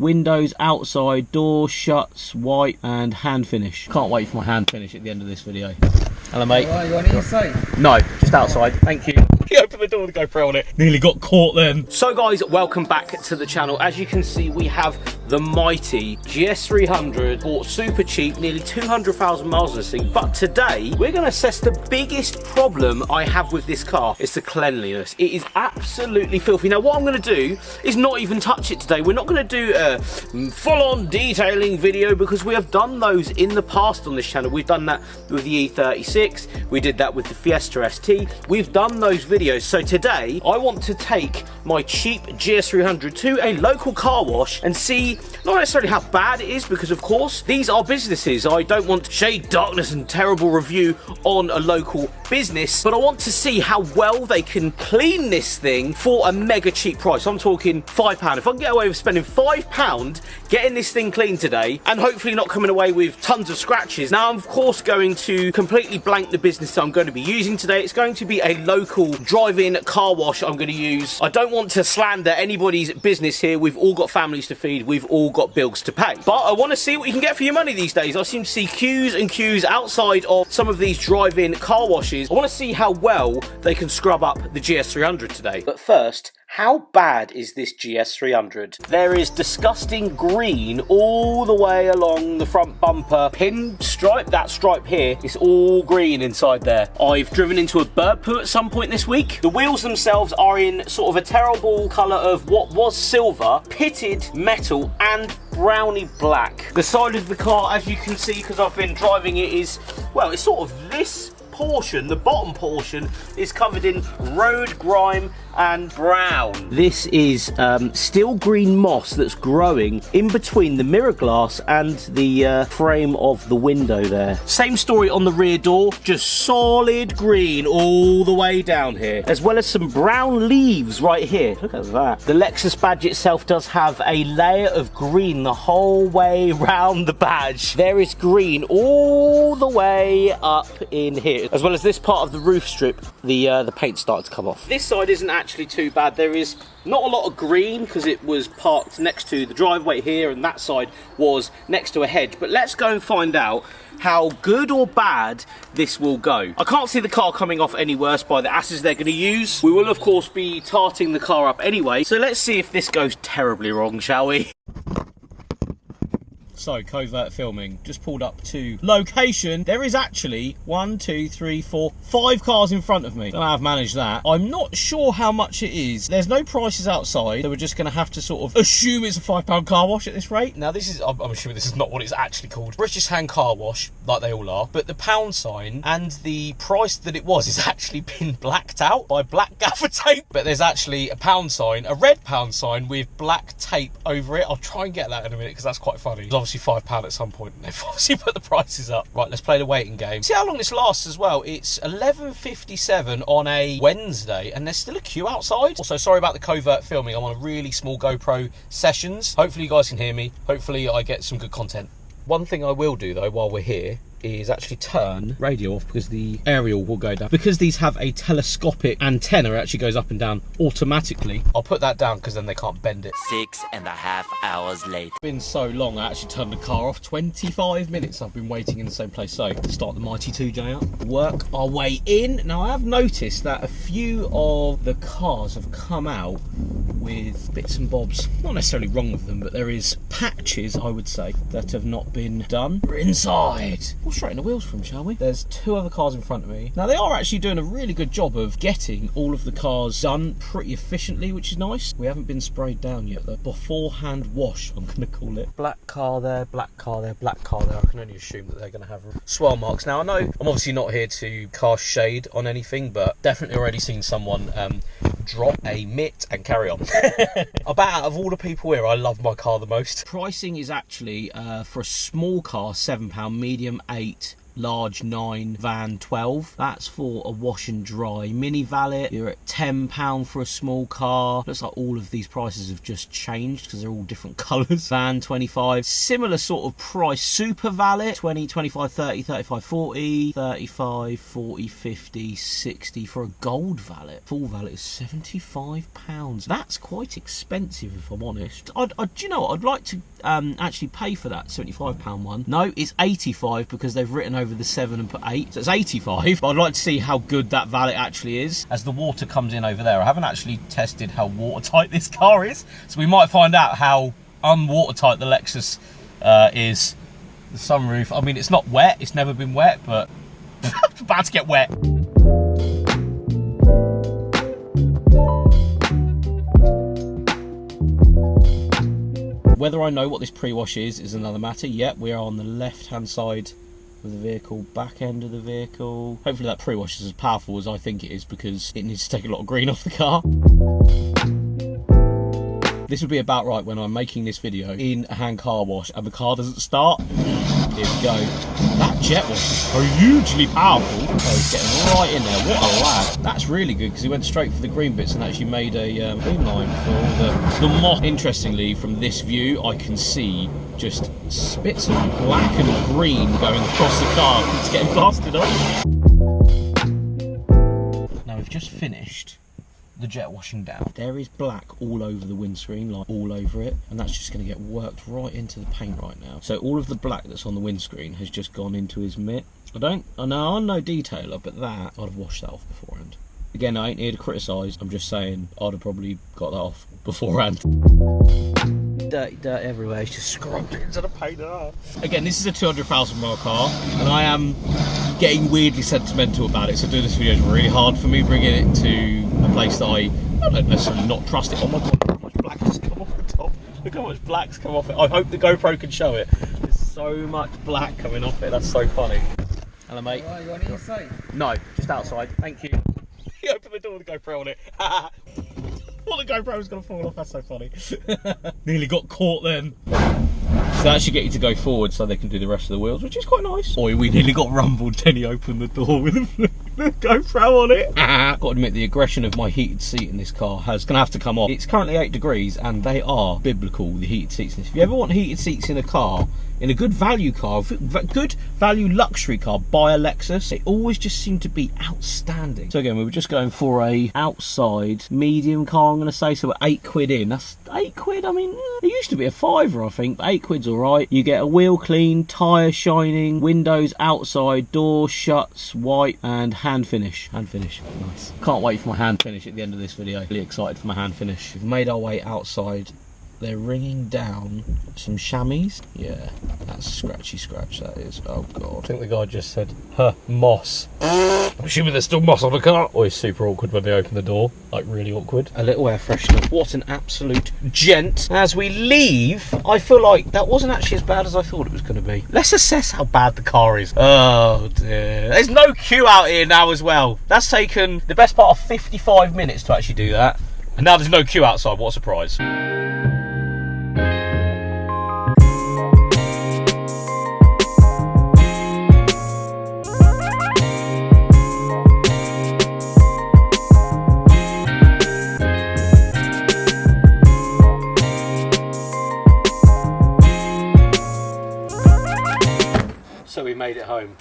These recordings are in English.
Windows outside, door shuts, white and hand finish. Can't wait for my hand finish at the end of this video. Hello mate. Right, you want it inside? No, just outside, thank you. He opened the door with the GoPro on it. Nearly got caught then. So guys, welcome back to the channel. As you can see, we have the mighty GS300, bought super cheap, nearly 200,000 miles on this thing. But today, we're gonna assess the biggest problem I have with this car. It's the cleanliness. It is absolutely filthy. Now what I'm gonna do is not even touch it today. We're not gonna do a full-on detailing video because we have done those in the past on this channel. We've done that with the E36. We did that with the Fiesta ST. We've done those videos. So today, I want to take my cheap GS300 to a local car wash and see not necessarily how bad it is, because of course these are businesses. I don't want to shade darkness and terrible review on a local business, but I want to see how well they can clean this thing for a mega cheap price. I'm talking £5. If I can get away with spending £5 getting this thing clean today and hopefully not coming away with tons of scratches. Now I'm of course going to completely blank the business I'm going to be using today. It's going to be a local drive-in car wash I'm going to use. I don't want to slander anybody's business here. We've all got families to feed. We've all got bills to pay. But I want to see what you can get for your money these days. I seem to see queues and queues outside of some of these drive-in car washes. I want to see how well they can scrub up the GS300 today. But first, how bad is this GS300? There is disgusting green all the way along the front bumper. Pinstripe, that stripe here, is all green inside there. I've driven into a bird poo at some point this week. The wheels themselves are in sort of a terrible colour of what was silver, pitted metal and browny black. The side of the car, as you can see, because I've been driving it, is, well, it's sort of this portion. The bottom portion is covered in road grime and brown. This is still green moss that's growing in between the mirror glass and the frame of the window there. Same story on the rear door, just solid green all the way down here, as well as some brown leaves right here. Look at that. The Lexus badge itself does have a layer of green the whole way round the badge. There is green all the way up in here, as well as this part of the roof strip. The paint started to come off. This side isn't actually too bad. There is not a lot of green because it was parked next to the driveway here, and that side was next to a hedge. But let's go and find out how good or bad this will go. I can't see the car coming off any worse by the asses they're going to use. We will of course be tarting the car up anyway, so let's see if this goes terribly wrong, shall we? So, covert filming, just pulled up to location. There is actually 1, 2, 3, 4, 5 cars in front of me. Don't know how I've managed that. I'm not sure how much it is. There's no prices outside, so we're just gonna have to sort of assume it's a £5 car wash at this rate. Now this is, I'm assuming this is not what it's actually called. British Hand Car Wash, like they all are, but the pound sign and the price that it was has actually been blacked out by black gaffer tape. But there's actually a pound sign, a red pound sign with black tape over it. I'll try and get that in a minute because that's quite funny. It's obviously £5 at some point, and they've obviously put the prices up. Right, let's play the waiting game. See how long this lasts as well. It's 11:57 on a Wednesday, and there's still a queue outside. Also, sorry about the covert filming. I'm on a really small GoPro sessions. Hopefully you guys can hear me. Hopefully I get some good content. One thing I will do though while we're here is actually turn radio off because the aerial will go down. Because these have a telescopic antenna, it actually goes up and down automatically. I'll put that down because then they can't bend it. 6.5 hours later. It's been so long, I actually turned the car off. 25 minutes I've been waiting in the same place. So, start the Mighty 2J up, work our way in. Now, I have noticed that a few of the cars have come out with bits and bobs, not necessarily wrong with them, but there is patches, I would say, that have not been done. We're inside. We'll straighten the wheels for them, shall we? There's 2 other cars in front of me. Now, they are actually doing a really good job of getting all of the cars done pretty efficiently, which is nice. We haven't been sprayed down yet, though. Beforehand wash, I'm going to call it. Black car there, black car there, black car there. I can only assume that they're going to have swirl marks. Now, I know I'm obviously not here to cast shade on anything, but definitely already seen someone drop a mitt and carry on. About out of all the people here, I love my car the most. Pricing is actually for a small car £7, medium 8, large 9, van 12. That's for a wash and dry. Mini valet, you're at £10 for a small car. Looks like all of these prices have just changed because they're all different colours. Van 25, similar sort of price. Super valet 20, 25, 30, 35, 40, 35, 40, 50, 60 for a gold valet. Full valet is £75. That's quite expensive if I'm honest. Do you know what? I'd like to actually pay for that £75 one. No, it's 85 because they've written over the 7 and put 8, so it's 85. But I'd like to see how good that valet actually is. As the water comes in over there, I haven't actually tested how watertight this car is, so we might find out how unwatertight the Lexus is. The sunroof, I mean, it's not wet, it's never been wet, but it's about to get wet. Whether I know what this pre-wash is another matter. Yep, we are on the left-hand side of the vehicle, back end of the vehicle. Hopefully that pre-wash is as powerful as I think it is because it needs to take a lot of green off the car. This would be about right when I'm making this video in a hand car wash and the car doesn't start. Here we go. That jet wash is so hugely powerful. Oh, he's getting right in there. What a lad. That's really good because he went straight for the green bits and actually made a green line for all the moss. Interestingly, from this view, I can see just spits of black and green going across the car. It's getting blasted off. Now we've just finished the jet washing down. There is black all over the windscreen, like all over it, and that's just going to get worked right into the paint right now. So all of the black that's on the windscreen has just gone into his mitt. I know I'm no detailer, but that I'd have washed that off beforehand. Again, I ain't here to criticise, I'm just saying I'd have probably got that off beforehand. Dirty dirt everywhere, it's just scrubbed into the paint. Again, this is a 200,000 mile car, and I am getting weirdly sentimental about it, so doing this video is really hard for me, bringing it to a place that I don't necessarily not trust it. Oh my god, look how much black has come off the top. Look how much black's come off it. I hope the GoPro can show it. There's so much black coming off it, that's so funny. Hello mate. Right, you want it inside? No, just outside, thank you. You open the door with the GoPro on it. Well, the GoPro was going to fall off, that's so funny. Nearly got caught then. So that should get you to go forward so they can do the rest of the wheels, which is quite nice. Oi, we nearly got rumbled. Tenny opened the door with the GoPro on it. Got to admit, the aggression of my heated seat in this car is going to have to come off. It's currently 8 degrees and they are biblical, the heated seats. If you ever want heated seats in a car, in a good value car, good value luxury car, buy a Lexus. They always just seem to be outstanding. So again, we were just going for a outside medium car, I'm going to say, so we're 8 quid in. That's 8 quid, I mean, it used to be a fiver, I think, but 8 quid's alright. You get a wheel clean, tyre shining, windows outside, door shuts, white, and hand finish. Hand finish, nice. Can't wait for my hand finish at the end of this video. Really excited for my hand finish. We've made our way outside. They're ringing down some chamois. Yeah, that's scratchy scratch, that is. Oh god. I think the guy just said, huh, moss. I'm assuming there's still moss on the car. Always super awkward when they open the door. Like, really awkward. A little air freshener. What an absolute gent. As we leave, I feel like that wasn't actually as bad as I thought it was going to be. Let's assess how bad the car is. Oh dear. There's no queue out here now as well. That's taken the best part of 55 minutes to actually do that. And now there's no queue outside. What a surprise. So we made it home.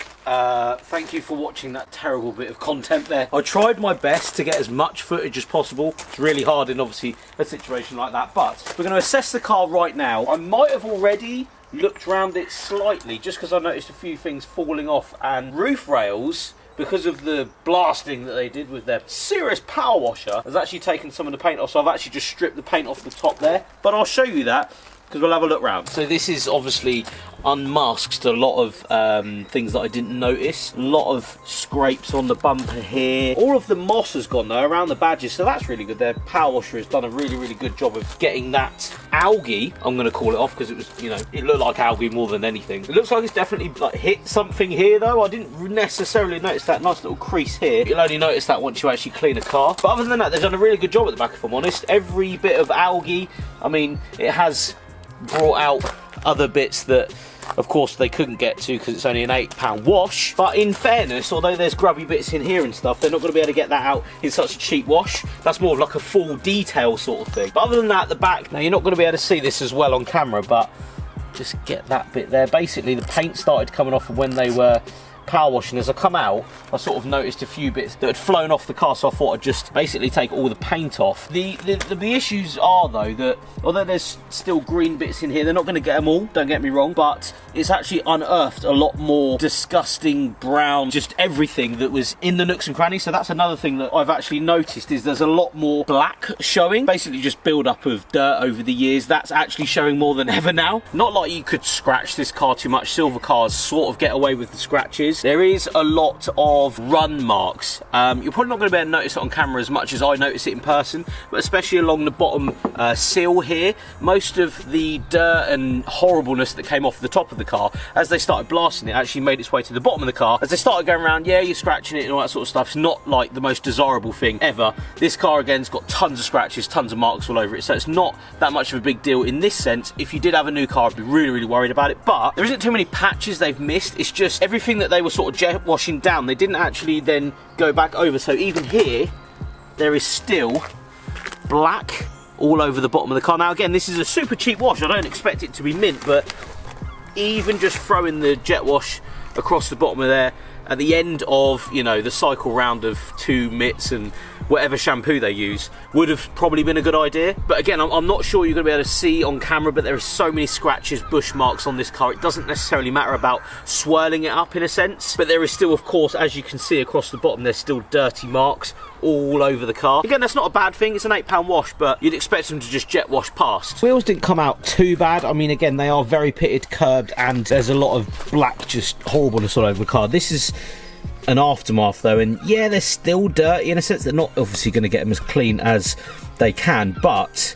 Thank you for watching that terrible bit of content there. I tried my best to get as much footage as possible. It's really hard in obviously a situation like that, but we're going to assess the car right now. I might have already looked around it slightly just because I noticed a few things falling off, and roof rails, because of the blasting that they did with their serious power washer, has actually taken some of the paint off, so I've actually just stripped the paint off the top there, but I'll show you that because we'll have a look round. So this is obviously unmasked a lot of things that I didn't notice. A lot of scrapes on the bumper here. All of the moss has gone though around the badges, so that's really good. Their power washer has done a really good job of getting that algae, I'm going to call it, off, because it was, you know, it looked like algae more than anything. It looks like it's definitely like hit something here though. I didn't necessarily notice that nice little crease here. You'll only notice that once you actually clean a car. But other than that, they've done a really good job at the back, if I'm honest. Every bit of algae, I mean, it has brought out other bits that of course they couldn't get to because it's only an £8 wash. But in fairness, although there's grubby bits in here and stuff, they're not going to be able to get that out in such a cheap wash. That's more of like a full detail sort of thing. But other than that, the back, now you're not going to be able to see this as well on camera, but just get that bit there. Basically the paint started coming off when they were power washing. As I come out, I sort of noticed a few bits that had flown off the car, so I thought I'd just basically take all the paint off. The issues are though that although there's still green bits in here, they're not going to get them all, don't get me wrong, but it's actually unearthed a lot more disgusting brown, just everything that was in the nooks and crannies. So that's another thing that I've actually noticed, is there's a lot more black showing, basically just build up of dirt over the years. That's actually showing more than ever now. Not like you could scratch this car too much. Silver cars sort of get away with the scratches. There is a lot of run marks. You're probably not going to be able to notice it on camera as much as I notice it in person, but especially along the bottom sill here, most of the dirt and horribleness that came off the top of the car, as they started blasting it, actually made its way to the bottom of the car. As they started going around, yeah, you're scratching it and all that sort of stuff. It's not like the most desirable thing ever. This car again's got tons of scratches, tons of marks all over it, so it's not that much of a big deal in this sense. If you did have a new car, I'd be really, really worried about it, but there isn't too many patches they've missed. It's just everything that they were sort of jet washing down, they didn't actually then go back over. So even here, there is still black all over the bottom of the car. Now again, this is a super cheap wash. I don't expect it to be mint, but even just throwing the jet wash across the bottom of there at the end of, you know, the cycle round of 2 mitts and whatever shampoo they use would have probably been a good idea. But again, I'm not sure you're going to be able to see on camera, but there are so many scratches, bush marks on this car. It doesn't necessarily matter about swirling it up in a sense, but there is still, of course, as you can see across the bottom, there's still dirty marks all over the car. Again, that's not a bad thing. It's an £8 wash, but you'd expect them to just jet wash past. Wheels didn't come out too bad. I mean, again, they are very pitted, curbed, and there's a lot of black, just horribleness all over the car. This is an aftermath though, and yeah, they're still dirty in a sense. They're not obviously going to get them as clean as they can, but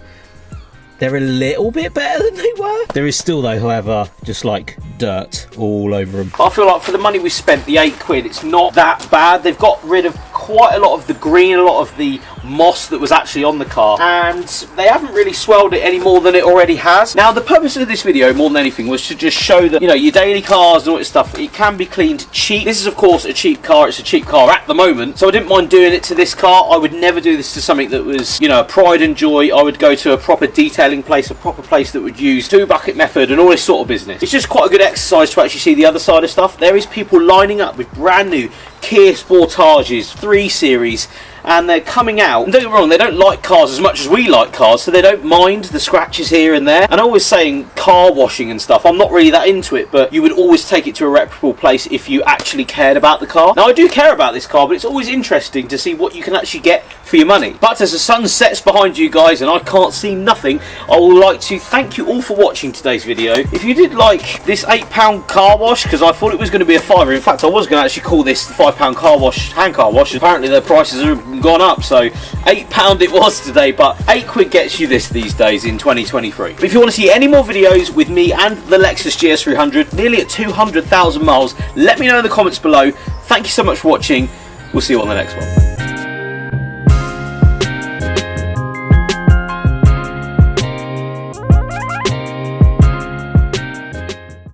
they're a little bit better than they were. There is still though, however, just like dirt all over them. I feel like for the money we spent, the £8, it's not that bad. They've got rid of quite a lot of the green, a lot of the moss that was actually on the car, and they haven't really swelled it any more than it already has. Now the purpose of this video more than anything was to just show that, you know, your daily cars and all this stuff, it can be cleaned cheap. This is of course a cheap car. It's a cheap car at the moment, so I didn't mind doing it to this car. I would never do this to something that was, you know, a pride and joy. I would go to a proper detailing place, a proper place that would use 2-bucket method and all this sort of business. It's just quite a good exercise to actually see the other side of stuff. There is people lining up with brand new Kia Sportages 3 Series, and they're coming out, and don't get me wrong, they don't like cars as much as we like cars, so they don't mind the scratches here and there. And I always saying car washing and stuff, I'm not really that into it, but you would always take it to a reputable place if you actually cared about the car. Now I do care about this car, but it's always interesting to see what you can actually get for your money. But as the sun sets behind you guys and I can't see nothing, I would like to thank you all for watching today's video. If you did like this £8 car wash, because I thought it was going to be a £5, in fact I was going to actually call this the £5 car wash, hand car wash. Apparently their prices have gone up, so £8 it was today, but £8 gets you this these days in 2023. But if you want to see any more videos with me and the Lexus GS300, nearly at 200,000 miles, let me know in the comments below. Thank you so much for watching. We'll see you on the next one.